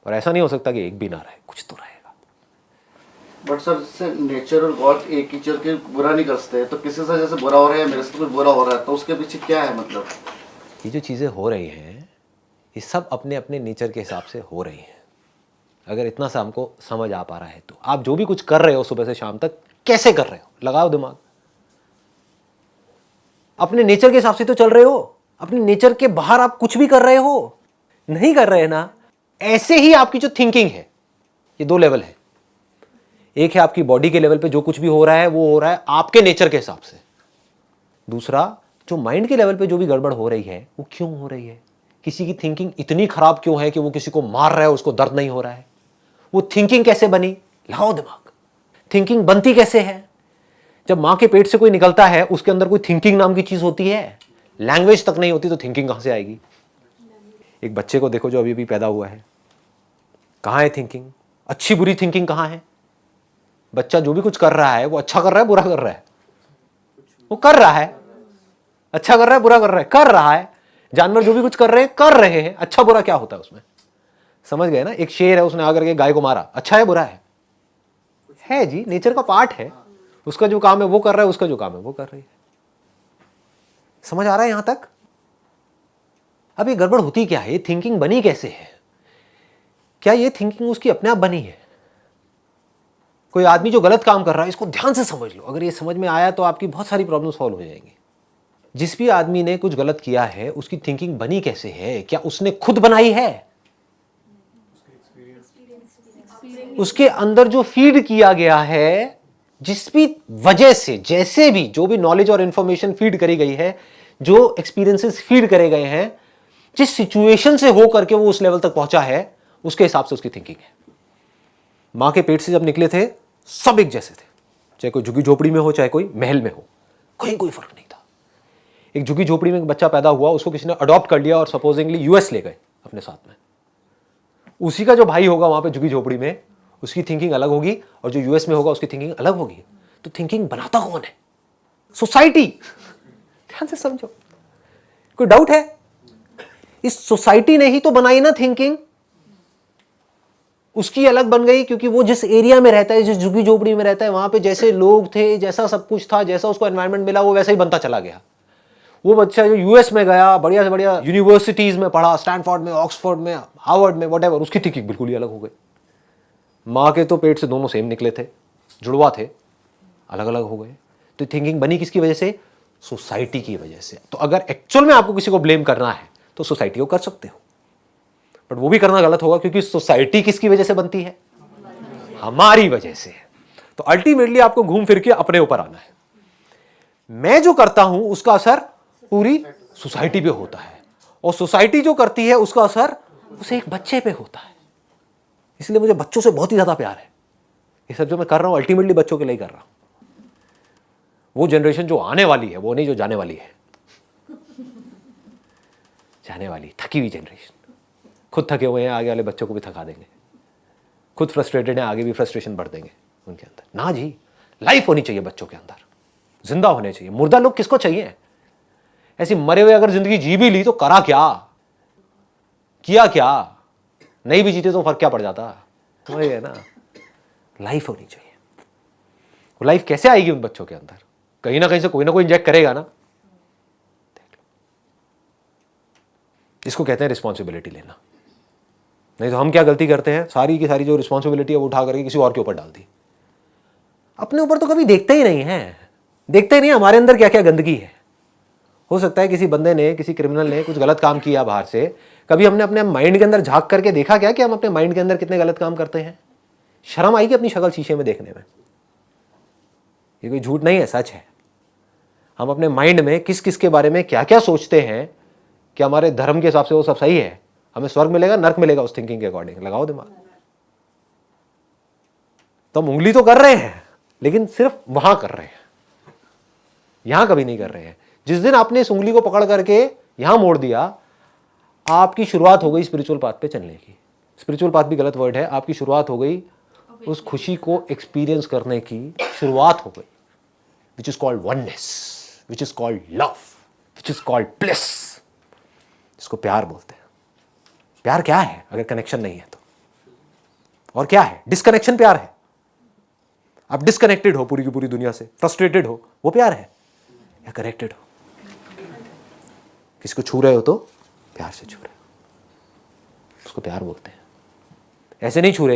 और ऐसा नहीं हो सकता कि एक भी ना रहे, कुछ तो रहेगा। बट सर, जैसे नेचर और गॉड एक ही चीज के बुरा नहीं करते, तो किसी से जैसे बुरा हो रहा है, मेरे से कुछ बुरा हो रहा है, तो उसके पीछे क्या है? मतलब ये जो चीज़ें हो रही हैं ये सब अपने अपने नेचर के हिसाब से हो रही हैं। अगर इतना सा हमको समझ आ पा रहा है तो आप जो भी कुछ कर रहे हो सुबह से शाम तक, कैसे कर रहे हो? लगाओ दिमाग। अपने नेचर के हिसाब से तो चल रहे हो, अपने नेचर के बाहर आप कुछ भी कर रहे हो? नहीं कर रहे ना। ऐसे ही आपकी जो थिंकिंग है, ये दो लेवल है। एक है आपकी बॉडी के लेवल पे जो कुछ भी हो रहा है वो हो रहा है आपके नेचर के हिसाब से। दूसरा जो माइंड के लेवल पे जो भी गड़बड़ हो रही है वो क्यों हो रही है? किसी की थिंकिंग इतनी खराब क्यों है कि वो किसी को मार रहा है, उसको दर्द नहीं हो रहा है? वो थिंकिंग कैसे बनी? लगाओ दिमाग। थिंकिंग बनती कैसे है? जब मां के पेट से कोई निकलता है उसके अंदर कोई थिंकिंग नाम की चीज होती है? लैंग्वेज तक नहीं होती तो थिंकिंग कहां से आएगी? एक बच्चे को देखो जो अभी भी पैदा हुआ है, कहां है थिंकिंग? अच्छी बुरी थिंकिंग कहां है? बच्चा जो भी कुछ कर रहा है वो अच्छा कर रहा है, बुरा कर रहा है? वो कर रहा है। अच्छा कर रहा है, बुरा कर रहा है? कर रहा है। जानवर जो भी कुछ कर रहे हैं। अच्छा बुरा क्या होता है उसमें? समझ गए ना? एक शेर है, उसने आकर के गाय को मारा, अच्छा है बुरा है जी, नेचर का पार्ट है। उसका जो काम है वो कर रहा है, उसका जो काम है वो कर रही है। समझ आ रहा है यहां तक? अब ये गड़बड़ होती क्या है, ये थिंकिंग बनी कैसे है? क्या ये थिंकिंग उसकी अपने आप बनी है? कोई आदमी जो गलत काम कर रहा है, इसको ध्यान से समझ लो, अगर ये समझ में आया तो आपकी बहुत सारी प्रॉब्लम सॉल्व हो जाएंगी। जिस भी आदमी ने कुछ गलत किया है, उसकी थिंकिंग बनी कैसे है? क्या उसने खुद बनाई है? उसके अंदर जो फीड किया गया है, जिस भी वजह से, जैसे भी जो भी नॉलेज और इंफॉर्मेशन फीड करी गई है, जो एक्सपीरियंसेस फीड करे गए हैं, जिस सिचुएशन से हो करके वो उस लेवल तक पहुंचा है, उसके हिसाब से उसकी थिंकिंग है। मां के पेट से जब निकले थे सब एक जैसे थे, चाहे कोई झुग्गी झोपड़ी में हो, चाहे कोई महल में हो, कहीं कोई फर्क नहीं था। एक झुग्गी झोपड़ी में एक बच्चा पैदा हुआ, उसको किसी ने अडॉप्ट कर लिया और सपोजिंगली यूएस ले गए अपने साथ में। उसी का जो भाई होगा वहां पे झुग्गी झोपड़ी में, उसकी थिंकिंग अलग होगी, और जो यूएस में होगा उसकी थिंकिंग अलग होगी। तो थिंकिंग बनाता कौन है? सोसाइटी। ध्यान से समझो, कोई डाउट है? इस सोसाइटी ने ही तो बनाई ना थिंकिंग। उसकी अलग बन गई क्योंकि वो जिस एरिया में रहता है, जिस झुग्गी झोपड़ी में रहता है, वहां पे जैसे लोग थे, जैसा सब कुछ था, जैसा उसको एनवायरनमेंट मिला, वो वैसा ही बनता चला गया। वो बच्चा जो यूएस में गया, बढ़िया से बढ़िया यूनिवर्सिटीज में पढ़ा, स्टैनफोर्ड में, ऑक्सफोर्ड में, हार्वर्ड में, व्हाटएवर, उसकी थिंकिंग बिल्कुल ही अलग हो गई। माँ के तो पेट से दोनों सेम निकले थे, जुड़वा थे, अलग अलग हो गए। तो थिंकिंग बनी किसकी वजह से? सोसाइटी की वजह से। तो अगर एक्चुअल में आपको किसी को ब्लेम करना है तो सोसाइटी को कर सकते हो, बट वो भी करना गलत होगा, क्योंकि सोसाइटी किसकी वजह से बनती है? हमारी वजह से। तो अल्टीमेटली आपको घूम फिर के अपने ऊपर आना है। मैं जो करता हूं उसका असर पूरी सोसाइटी पे होता है, और सोसाइटी जो करती है उसका असर उसे एक बच्चे पे होता है। इसलिए मुझे बच्चों से बहुत ही ज्यादा प्यार है। ये सब जो मैं कर रहा हूं अल्टीमेटली बच्चों के लिए कर रहा हूं। वो जनरेशन जो आने वाली है, वो नहीं जो जाने वाली है। जाने वाली थकी हुई जनरेशन, खुद थके हुए हैं, आगे वाले बच्चों को भी थका देंगे। खुद फ्रस्ट्रेटेड हैं, आगे भी फ्रस्ट्रेशन बढ़ देंगे उनके अंदर। ना जी, लाइफ होनी चाहिए बच्चों के अंदर, जिंदा होने चाहिए। मुर्दा लोग किसको चाहिए? ऐसी मरे हुए अगर जिंदगी जी भी ली तो करा क्या, किया क्या? नहीं भी जीते तो फर्क क्या पड़ जाता? वही है ना, लाइफ होनी चाहिए। वो लाइफ कैसे आएगी उन बच्चों के अंदर? कहीं ना कहीं से कोई ना कोई इंजेक्ट करेगा ना। देख लो, इसको कहते हैं रिस्पॉन्सिबिलिटी लेना। नहीं तो हम क्या गलती करते हैं, सारी की सारी जो रिस्पॉन्सिबिलिटी है वो उठा करके किसी और के ऊपर डाल दी। अपने ऊपर तो कभी देखते ही नहीं है, देखते ही नहीं हमारे अंदर क्या क्या गंदगी है। हो सकता है किसी बंदे ने, किसी क्रिमिनल ने कुछ गलत काम किया बाहर से, कभी हमने अपने माइंड के अंदर झांक करके देखा क्या कि हम अपने माइंड के अंदर कितने गलत काम करते हैं? शर्म आएगी अपनी शक्ल शीशे में देखने में। ये कोई झूठ नहीं है, सच है। हम अपने माइंड में किस किस के बारे में क्या क्या सोचते हैं कि हमारे धर्म के हिसाब से वो सब सही है, हमें स्वर्ग मिलेगा, नर्क मिलेगा, उस थिंकिंग के अकॉर्डिंग। लगाओ दिमाग। तो हम उंगली तो कर रहे हैं, लेकिन सिर्फ वहां कर रहे हैं, यहां कभी नहीं कर रहे हैं। जिस दिन आपने इस उंगली को पकड़ करके यहां मोड़ दिया, आपकी शुरुआत हो गई स्पिरिचुअल पाथ पे चलने की। स्पिरिचुअल पाथ भी गलत वर्ड है, आपकी शुरुआत हो गई उस खुशी को एक्सपीरियंस करने की शुरुआत हो गई, which is called oneness, which is called love, which is called bliss. इसको प्यार बोलते हैं। प्यार क्या है अगर कनेक्शन नहीं है तो? और क्या है? डिस्कनेक्शन प्यार है। आप डिस्कनेक्टेड हो पूरी की पूरी दुनिया से, फ्रस्ट्रेटेड हो, वो प्यार है? या कनेक्टेड हो, किसको छू रहे हो तो प्यार से छू रहे हो, उसको प्यार बोलते हैं। ऐसे नहीं छू रहे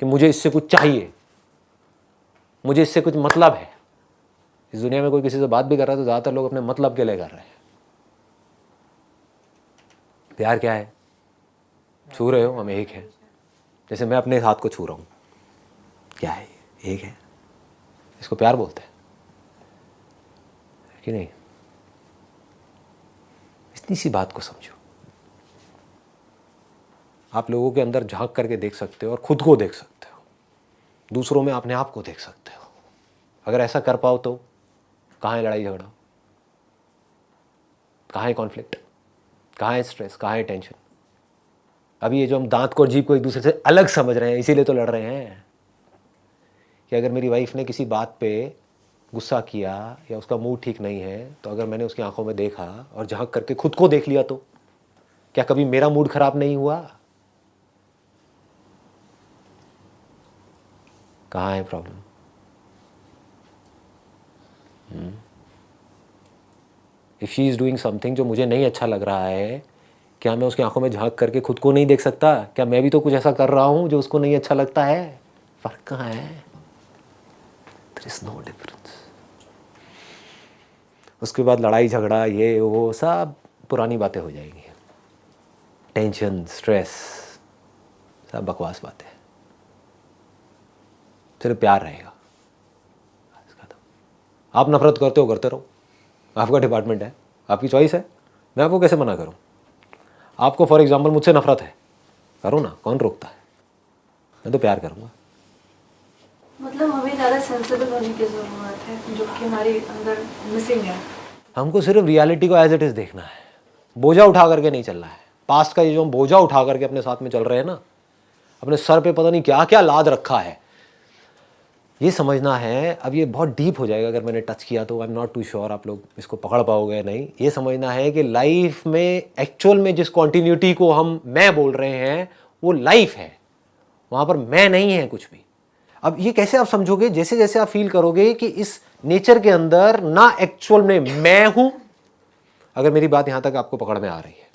कि मुझे इससे कुछ चाहिए, मुझे इससे कुछ मतलब है। इस दुनिया में कोई किसी से बात भी कर रहा है तो ज्यादातर लोग अपने मतलब के लिए कर रहे हैं। प्यार क्या है? छू रहे हो, हम एक हैं। जैसे मैं अपने हाथ को छू रहा हूं, क्या है? एक है। इसको प्यार बोलते हैं कि नहीं? इतनी सी बात को समझो। आप लोगों के अंदर झांक करके देख सकते हो और खुद को देख सकते हो, दूसरों में अपने आप को देख सकते हो। अगर ऐसा कर पाओ तो कहाँ है लड़ाई झगड़ा, कहाँ है कॉन्फ्लिक्ट, कहाँ है स्ट्रेस, कहाँ है टेंशन? अभी ये जो हम दांत को और जीभ को एक दूसरे से अलग समझ रहे हैं, इसीलिए तो लड़ रहे हैं कि अगर मेरी वाइफ ने किसी बात पे गुस्सा किया या उसका मूड ठीक नहीं है, तो अगर मैंने उसकी आंखों में देखा और झांक करके खुद को देख लिया तो क्या कभी मेरा मूड खराब नहीं हुआ? कहाँ है problem? If she is doing something जो मुझे नहीं अच्छा लग रहा है, क्या मैं उसकी आंखों में झांक करके खुद को नहीं देख सकता? क्या मैं भी तो कुछ ऐसा कर रहा हूं जो उसको नहीं अच्छा लगता है? फर्क कहाँ है? There is no difference. उसके बाद लड़ाई झगड़ा ये वो सब पुरानी बातें हो जाएंगी। टेंशन, स्ट्रेस, सब बकवास बातें। सिर्फ प्यार रहेगा। आप नफरत करते हो, करते रहो, आपका डिपार्टमेंट है, आपकी चॉइस है, मैं आपको कैसे मना करूं? आपको फॉर एग्जांपल मुझसे नफरत है, करो ना, कौन रोकता है? मैं तो प्यार करूंगा। मतलब हमें ज़्यादा सेंसिबल होने की ज़रूरत है, जो कि हमारे अंदर मिसिंग है। हमको सिर्फ रियलिटी को एज इट इज देखना है, बोझा उठा करके नहीं चलना है। पास्ट का ये जो हम बोझा उठा करके अपने साथ में चल रहे हैं ना, अपने सर पे पता नहीं क्या क्या लाद रखा है, ये समझना है। अब ये बहुत डीप हो जाएगा अगर मैंने टच किया तो, I am not too sure आप लोग इसको पकड़ पाओगे नहीं। ये समझना है कि लाइफ में एक्चुअल में जिस कॉन्टिन्यूटी को हम मैं बोल रहे हैं वो लाइफ है, वहाँ पर मैं नहीं है कुछ भी। अब ये कैसे आप समझोगे? जैसे जैसे आप फील करोगे कि इस नेचर के अंदर ना एक्चुअल में मैं हूँ, अगर मेरी बात यहाँ तक आपको पकड़ में आ रही है,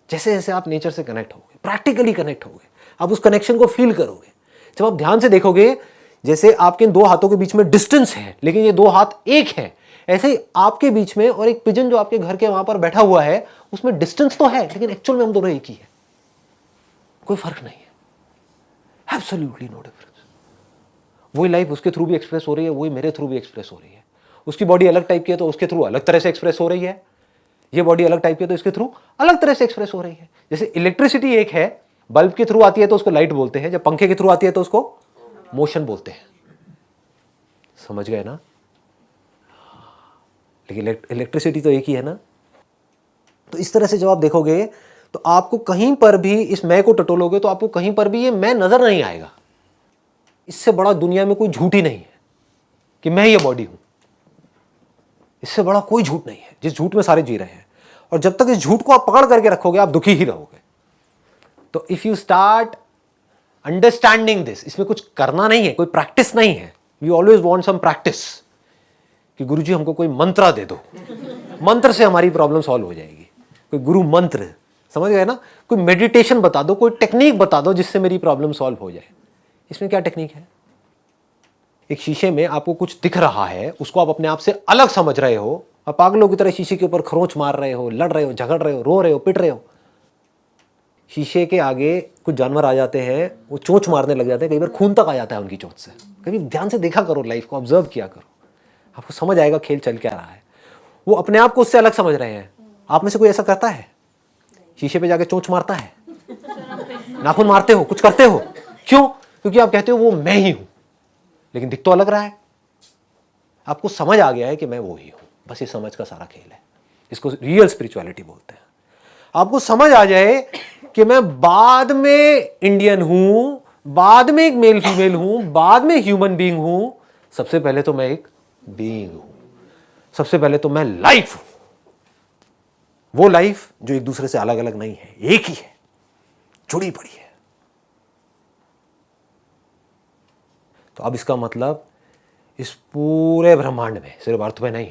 जैसे जैसे आप नेचर से कनेक्ट होगे, प्रैक्टिकली कनेक्ट होगे, आप उस कनेक्शन को फील करोगे। जब आप ध्यान से देखोगे, जैसे आपके इन दो हाथों के बीच में डिस्टेंस है लेकिन ये दो हाथ एक है, ऐसे ही आपके बीच में और एक पिजन जो आपके घर के वहां पर बैठा हुआ है, उसमें डिस्टेंस तो है लेकिन एक्चुअल में हम दोनों एक ही है। कोई फर्क नहीं है, एब्सोल्युटली नो डिफरेंस। वही लाइफ उसके थ्रू भी एक्सप्रेस हो रही है, वही मेरे थ्रू भी एक्सप्रेस हो रही है। उसकी बॉडी अलग टाइप की है तो उसके थ्रू अलग तरह से एक्सप्रेस हो रही है, ये बॉडी अलग टाइप की है तो इसके थ्रू अलग तरह से एक्सप्रेस हो रही है। जैसे इलेक्ट्रिसिटी एक है, बल्ब के थ्रू आती है तो उसको लाइट बोलते हैं, जब पंखे के थ्रू आती है तो उसको मोशन बोलते हैं। समझ गए ना? लेकिन इलेक्ट्रिसिटी तो एक ही है ना। तो इस तरह से जब आप देखोगे तो आपको कहीं पर भी इस मैं को टटोलोगे तो आपको कहीं पर भी ये मैं नजर नहीं आएगा। इससे बड़ा दुनिया में कोई झूठ ही नहीं है कि मैं ये बॉडी हूं। इससे बड़ा कोई झूठ नहीं है जिस झूठ में सारे जी रहे हैं। और जब तक इस झूठ को आप पकड़ करके रखोगे आप दुखी ही रहोगे। तो if you start understanding this, इसमें कुछ करना नहीं है, कोई प्रैक्टिस नहीं है। We always want some practice कि गुरुजी हमको कोई मंत्र दे दो, मंत्र से हमारी प्रॉब्लम सॉल्व हो जाएगी। कोई गुरु मंत्र, समझ गए ना? कोई मेडिटेशन बता दो, कोई टेक्निक बता दो जिससे मेरी प्रॉब्लम सॉल्व हो जाए। इसमें क्या टेक्निक है? एक शीशे में आपको कुछ दिख रहा है, उसको आप अपने आप से अलग समझ रहे हो, आप पागलों की तरह शीशे के ऊपर खरोंच मार रहे हो, लड़ रहे हो, झगड़ रहे हो, रो रहे हो, पिट रहे हो। शीशे के आगे कुछ जानवर आ जाते हैं, वो चोंच मारने लग जाते हैं, कई बार खून तक आ जाता है उनकी चोंच से। कभी ध्यान से देखा करो, लाइफ को ऑब्जर्व किया करो, आपको समझ आएगा खेल चल क्या रहा है। वो अपने आप को उससे अलग समझ रहे हैं। आप में से कोई ऐसा करता है? शीशे पे जाके चोंच मारता है, नाखून मारते हो, कुछ करते हो? क्यों? क्योंकि आप कहते हो वो मैं ही हूं, लेकिन दिख तो अलग रहा है। आपको समझ आ गया है कि मैं वो ही हूं। बस ये समझ का सारा खेल है, इसको रियल स्पिरिचुअलिटी बोलते हैं। आपको समझ आ जाए कि मैं बाद में इंडियन हूं, बाद में एक मेल फीमेल हूं, बाद में ह्यूमन बीइंग हूं, सबसे पहले तो मैं एक बीइंग हूं, सबसे पहले तो मैं लाइफ हूं। वो लाइफ जो एक दूसरे से अलग अलग नहीं है, एक ही है, जुड़ी पड़ी है। तो अब इसका मतलब इस पूरे ब्रह्मांड में, सिर्फ अर्थ में नहीं,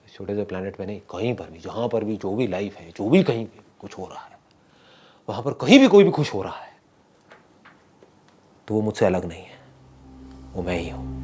इस छोटे से प्लेनेट में नहीं, कहीं पर भी, जहां पर भी जो भी लाइफ है, जो भी कहीं भी कुछ हो रहा है, वहां पर कहीं भी कोई भी खुश हो रहा है, तो वो मुझसे अलग नहीं है, वो मैं ही हूं।